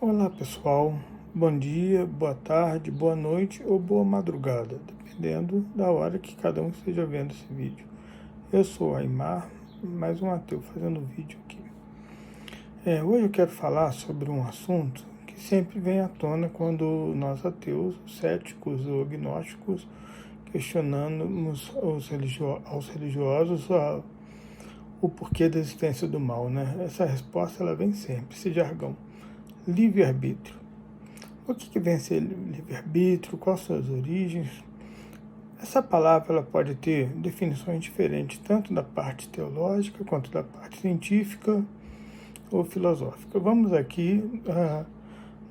Olá pessoal, bom dia, boa tarde, boa noite ou boa madrugada, dependendo da hora que cada um esteja vendo esse vídeo. Eu sou Aimar, mais um ateu fazendo vídeo aqui. Hoje eu quero falar sobre um assunto que sempre vem à tona quando nós ateus, céticos ou agnósticos questionamos aos religiosos o porquê da existência do mal, né? Essa resposta ela vem sempre, esse jargão. Livre-arbítrio. O que vem a ser livre-arbítrio? Quais suas origens? Essa palavra ela pode ter definições diferentes, tanto da parte teológica quanto da parte científica ou filosófica. Vamos aqui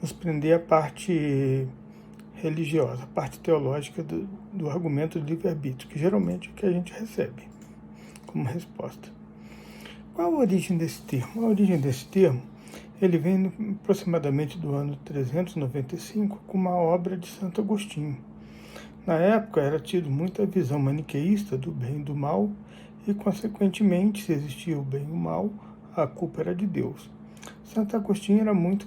nos prender à parte religiosa, a parte teológica do argumento do livre-arbítrio, que geralmente é o que a gente recebe como resposta. Qual a origem desse termo? A origem desse termo ele vem aproximadamente do ano 395 com uma obra de Santo Agostinho. Na época era tido muita visão maniqueísta do bem e do mal e, consequentemente, se existia o bem e o mal, a culpa era de Deus. Santo Agostinho era muito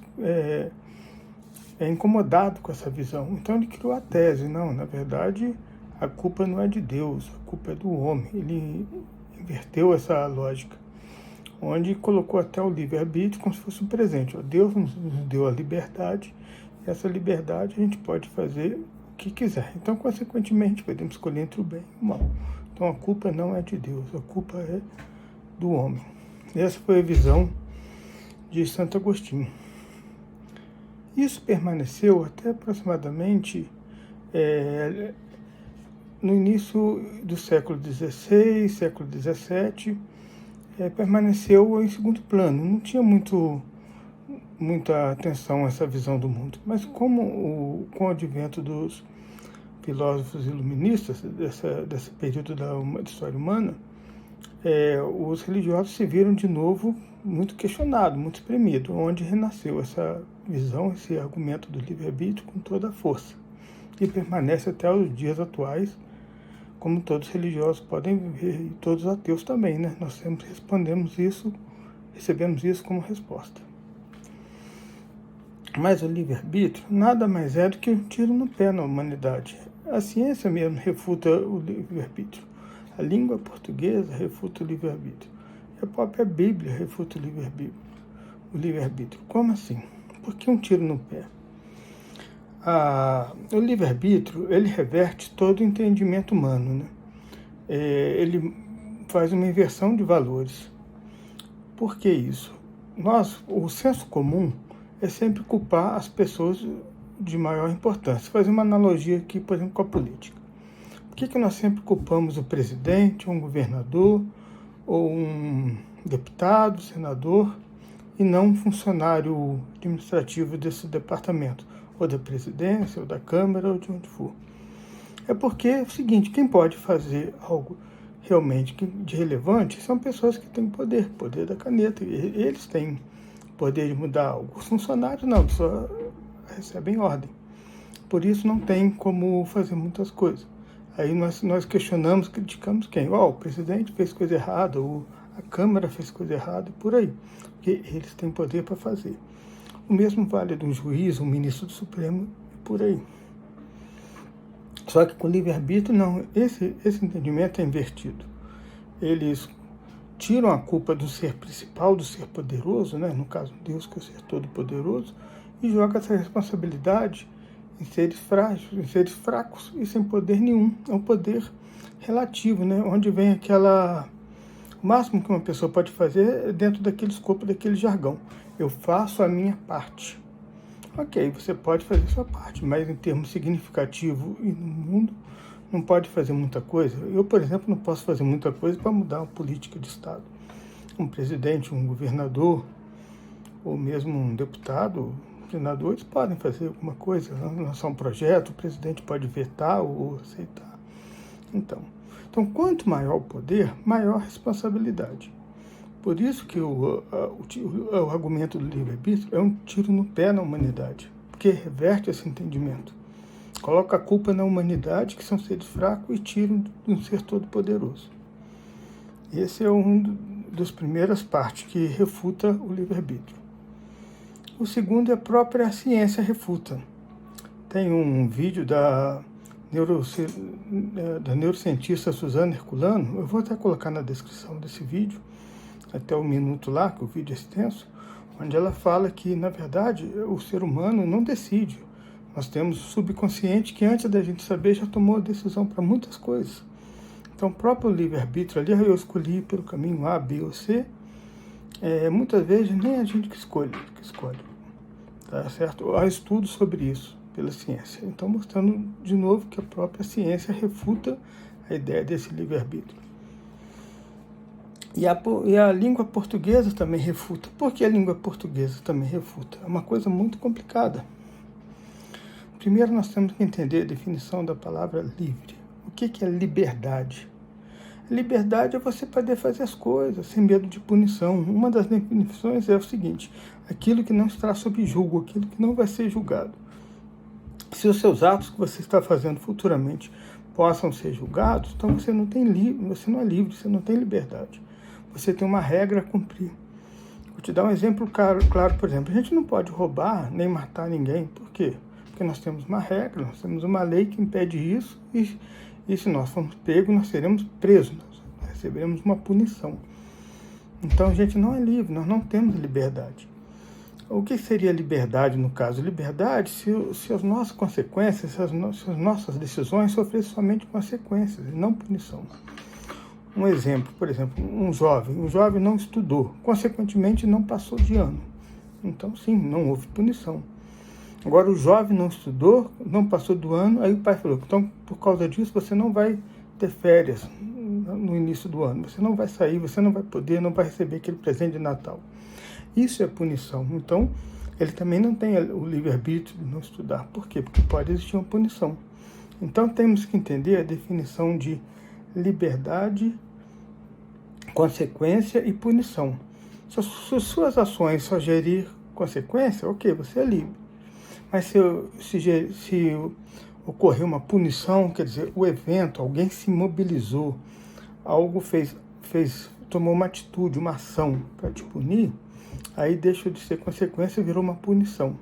incomodado com essa visão, então ele criou a tese, não, na verdade a culpa não é de Deus, a culpa é do homem. Ele inverteu essa lógica, onde colocou até o livre-arbítrio como se fosse um presente. Deus nos deu a liberdade, e essa liberdade a gente pode fazer o que quiser. Então, consequentemente, podemos escolher entre o bem e o mal. Então, a culpa não é de Deus, a culpa é do homem. Essa foi a visão de Santo Agostinho. Isso permaneceu até aproximadamente no início do século XVI, século XVII, permaneceu em segundo plano. Não tinha muita atenção a essa visão do mundo. Mas com o advento dos filósofos iluministas, desse período da história humana, os religiosos se viram de novo muito questionados, muito espremidos, onde renasceu essa visão, esse argumento do livre-arbítrio com toda a força. E permanece até os dias atuais, como todos os religiosos podem ver, e todos os ateus também, né? Nós sempre recebemos isso como resposta. Mas o livre-arbítrio nada mais é do que um tiro no pé na humanidade. A ciência mesmo refuta o livre-arbítrio. A língua portuguesa refuta o livre-arbítrio. A própria Bíblia refuta o livre-arbítrio. Como assim? Por que um tiro no pé? O livre-arbítrio, ele reverte todo o entendimento humano, né? Ele faz uma inversão de valores. Por que isso? O senso comum é sempre culpar as pessoas de maior importância. Fazer uma analogia aqui, por exemplo, com a política. Por que nós sempre culpamos o presidente, um governador, ou um deputado, senador, e não um funcionário administrativo desse departamento, ou da presidência, ou da Câmara, ou de onde for? É porque é o seguinte, quem pode fazer algo realmente de relevante são pessoas que têm poder da caneta. Eles têm poder de mudar algo. Os funcionários não, só recebem ordem. Por isso não tem como fazer muitas coisas. Aí nós questionamos, criticamos quem? O presidente fez coisa errada, ou a Câmara fez coisa errada, e por aí. Porque eles têm poder para fazer. O mesmo vale de um juiz, um ministro do Supremo, e por aí. Só que com livre-arbítrio, não. Esse entendimento é invertido. Eles tiram a culpa do ser principal, do ser poderoso, né? No caso Deus, que é o ser todo-poderoso, e joga essa responsabilidade em seres frágeis, em seres fracos e sem poder nenhum. É um poder relativo, né? Onde vem o máximo que uma pessoa pode fazer é dentro daquele escopo, daquele jargão. Eu faço a minha parte. Ok, você pode fazer a sua parte, mas em termos significativos e no mundo, não pode fazer muita coisa. Eu, por exemplo, não posso fazer muita coisa para mudar uma política de Estado. Um presidente, um governador, ou mesmo um deputado, senadores podem fazer alguma coisa, lançar um projeto, o presidente pode vetar ou aceitar. Então, quanto maior o poder, maior a responsabilidade. Por isso que o argumento do livre-arbítrio é um tiro no pé na humanidade, porque reverte esse entendimento. Coloca a culpa na humanidade, que são seres fracos, e tira de um ser todo-poderoso. Esse é um dos primeiras partes que refuta o livre-arbítrio. O segundo é a própria ciência refuta. Tem um vídeo da neurocientista Suzana Herculano, eu vou até colocar na descrição desse vídeo, até o minuto lá, que o vídeo é extenso, onde ela fala que, na verdade, o ser humano não decide. Nós temos o subconsciente que, antes da gente saber, já tomou a decisão para muitas coisas. Então, o próprio livre-arbítrio ali, eu escolhi pelo caminho A, B ou C, muitas vezes nem a gente que escolhe, tá certo? Há estudos sobre isso pela ciência. Então, mostrando de novo que a própria ciência refuta a ideia desse livre-arbítrio. E a língua portuguesa também refuta. Por que a língua portuguesa também refuta? É uma coisa muito complicada. Primeiro, nós temos que entender a definição da palavra livre. O que é liberdade? Liberdade é você poder fazer as coisas sem medo de punição. Uma das definições é o seguinte: aquilo que não está sob julgo, aquilo que não vai ser julgado. Se os seus atos que você está fazendo futuramente possam ser julgados, então você não é livre, você não tem liberdade. Você tem uma regra a cumprir. Vou te dar um exemplo claro, por exemplo, a gente não pode roubar nem matar ninguém. Por quê? Porque nós temos uma regra, nós temos uma lei que impede isso, e se nós formos pegos, nós seremos presos, nós receberemos uma punição. Então a gente não é livre, nós não temos liberdade. O que seria liberdade no caso? Liberdade se as nossas consequências, se as nossas decisões sofressem somente consequências e não punição. Um exemplo, por exemplo, um jovem não estudou, consequentemente não passou de ano. Então sim, não houve punição. Agora o jovem não estudou, não passou do ano, aí o pai falou, então por causa disso você não vai ter férias no início do ano, você não vai sair, você não vai poder, não vai receber aquele presente de Natal. Isso é punição. Então, ele também não tem o livre-arbítrio de não estudar. Por quê? Porque pode existir uma punição. Então, temos que entender a definição de liberdade, consequência e punição. Se suas ações só gerir consequência, ok, você é livre. Mas se ocorrer uma punição, quer dizer, o evento, alguém se mobilizou, algo tomou uma atitude, uma ação para te punir, aí deixou de ser consequência e virou uma punição.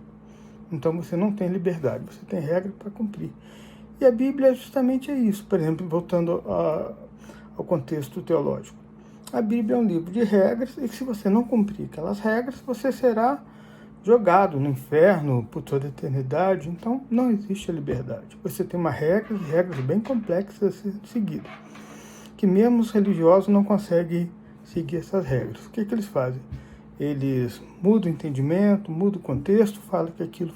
Então você não tem liberdade, você tem regra para cumprir. E a Bíblia justamente é isso. Por exemplo, voltando ao contexto teológico. A Bíblia é um livro de regras e que se você não cumprir aquelas regras, você será jogado no inferno por toda a eternidade. Então não existe a liberdade. Você tem uma regra, regras bem complexas a ser seguidas, que mesmo os religiosos não conseguem seguir essas regras. O que eles fazem? Eles mudam o entendimento, mudam o contexto, falam que aquilo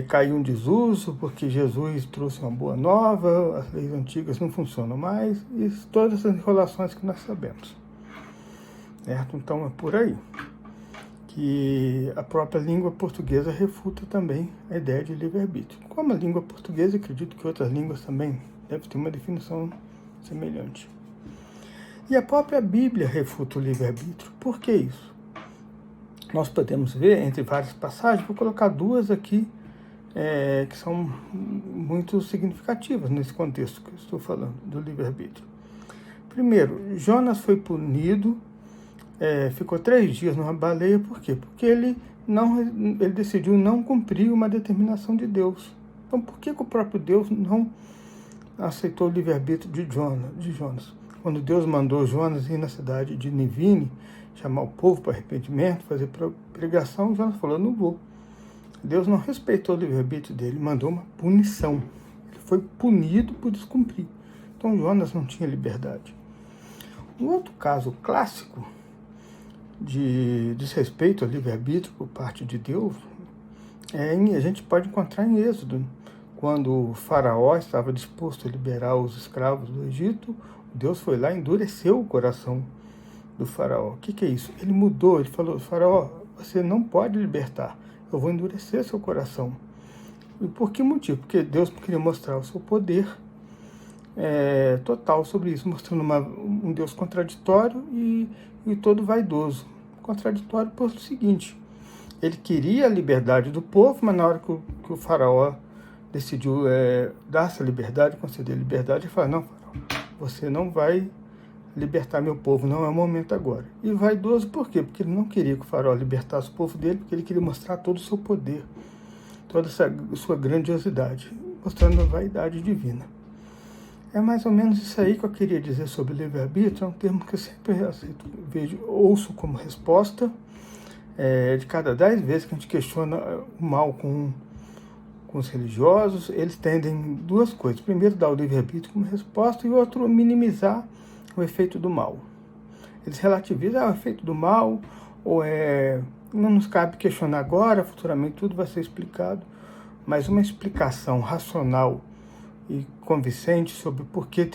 caiu em desuso, porque Jesus trouxe uma boa nova, as leis antigas não funcionam mais, e todas essas enrolações que nós sabemos. Certo? Então é por aí que a própria língua portuguesa refuta também a ideia de livre-arbítrio. Como a língua portuguesa, acredito que outras línguas também devem ter uma definição semelhante. E a própria Bíblia refuta o livre-arbítrio. Por que isso? Nós podemos ver, entre várias passagens, vou colocar duas aqui, que são muito significativas nesse contexto que eu estou falando, do livre-arbítrio. Primeiro, Jonas foi punido, ficou 3 dias numa baleia, por quê? Porque ele decidiu não cumprir uma determinação de Deus. Então, por que o próprio Deus não aceitou o livre-arbítrio de Jonas? Quando Deus mandou Jonas ir na cidade de Nínive, chamar o povo para arrependimento, fazer pregação, Jonas falou, não vou. Deus não respeitou o livre-arbítrio dele, mandou uma punição. Ele foi punido por descumprir. Então Jonas não tinha liberdade. Um outro caso clássico de desrespeito ao livre-arbítrio por parte de Deus, a gente pode encontrar em Êxodo, quando o faraó estava disposto a liberar os escravos do Egito, Deus foi lá e endureceu o coração do faraó. O que é isso? Ele mudou, ele falou, faraó, você não pode libertar, eu vou endurecer seu coração. E por que motivo? Porque Deus queria mostrar o seu poder total sobre isso, mostrando um Deus contraditório e todo vaidoso. Contraditório por o seguinte, ele queria a liberdade do povo, mas na hora que o faraó decidiu dar essa liberdade, conceder liberdade, ele falou, não, faraó, você não vai libertar meu povo, não é o momento agora. E vaidoso por quê? Porque ele não queria que o faraó libertasse o povo dele, porque ele queria mostrar todo o seu poder, toda essa sua grandiosidade, mostrando a vaidade divina. É mais ou menos isso aí que eu queria dizer sobre livre-arbítrio. É um termo que eu sempre ouço como resposta. De cada 10 vezes que a gente questiona o mal com os religiosos, eles tendem duas coisas. Primeiro, dar o livre-arbítrio como resposta, e outro, minimizar o efeito do mal. Eles relativizam o efeito do mal, ou não nos cabe questionar agora, futuramente tudo vai ser explicado, mas uma explicação racional e convincente sobre por que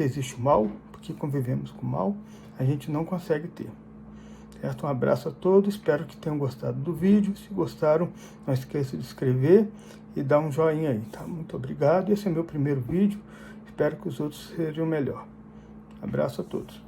existe o mal, por que convivemos com o mal, a gente não consegue ter. Certo? Um abraço a todos, espero que tenham gostado do vídeo. Se gostaram, não esqueça de inscrever e dar um joinha aí, tá? Muito obrigado, esse é meu primeiro vídeo, espero que os outros sejam melhor. Abraço a todos.